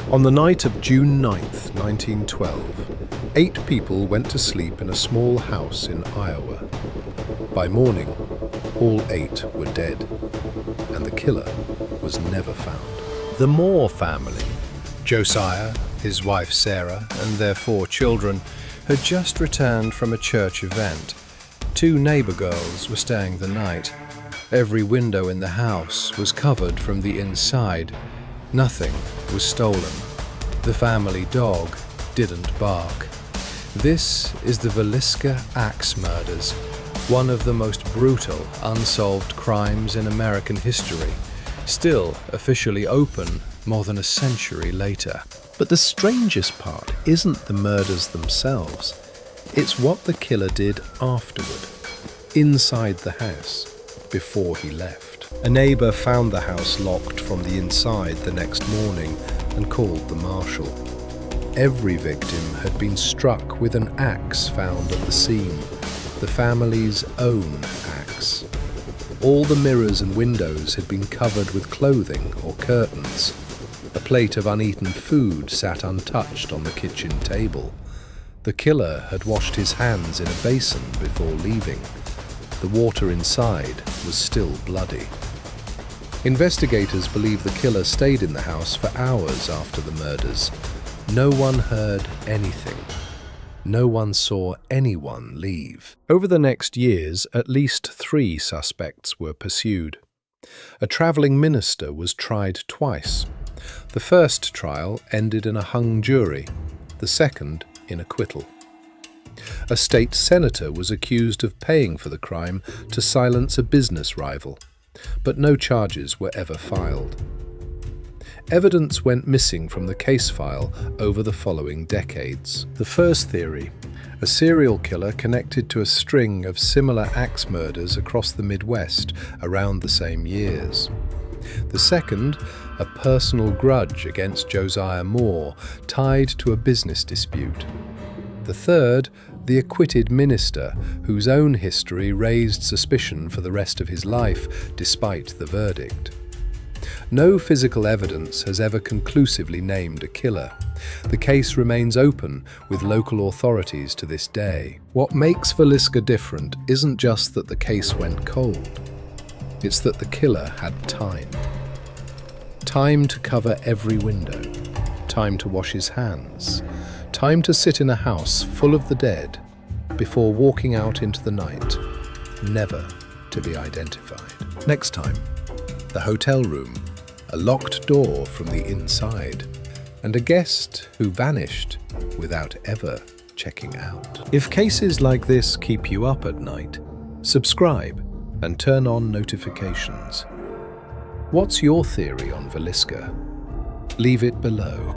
On the night of June 9th, 1912, 8 people went to sleep in a small house in Iowa. By morning, all 8 were dead, and the killer was never found. The Moore family, Josiah, his wife Sarah, and their 4 children, had just returned from a church event. 2 neighbor girls were staying the night. Every window in the house was covered from the inside. Nothing was stolen. The family dog didn't bark. This is the Villisca axe murders, one of the most brutal, unsolved crimes in American history, still officially open more than a century later. But the strangest part isn't the murders themselves. It's what the killer did afterward, inside the house, before he left. A neighbor found the house locked from the inside the next morning and called the marshal. Every victim had been struck with an axe found at the scene, the family's own axe. All the mirrors and windows had been covered with clothing or curtains. A plate of uneaten food sat untouched on the kitchen table. The killer had washed his hands in a basin before leaving. The water inside was still bloody. Investigators believe the killer stayed in the house for hours after the murders. No one heard anything. No one saw anyone leave. Over the next years, at least 3 suspects were pursued. A traveling minister was tried twice. The first trial ended in a hung jury, the second in acquittal. A state senator was accused of paying for the crime to silence a business rival, but no charges were ever filed. Evidence went missing from the case file over the following decades. The first theory, a serial killer connected to a string of similar axe murders across the Midwest around the same years. The second, a personal grudge against Josiah Moore tied to a business dispute. The third, the acquitted minister, whose own history raised suspicion for the rest of his life despite the verdict. No physical evidence has ever conclusively named a killer. The case remains open with local authorities to this day. What makes Villisca different isn't just that the case went cold. It's that the killer had time. Time to cover every window. Time to wash his hands. Time to sit in a house full of the dead before walking out into the night, never to be identified. Next time, the hotel room, a locked door from the inside, and a guest who vanished without ever checking out. If cases like this keep you up at night, subscribe and turn on notifications. What's your theory on Villisca? Leave it below.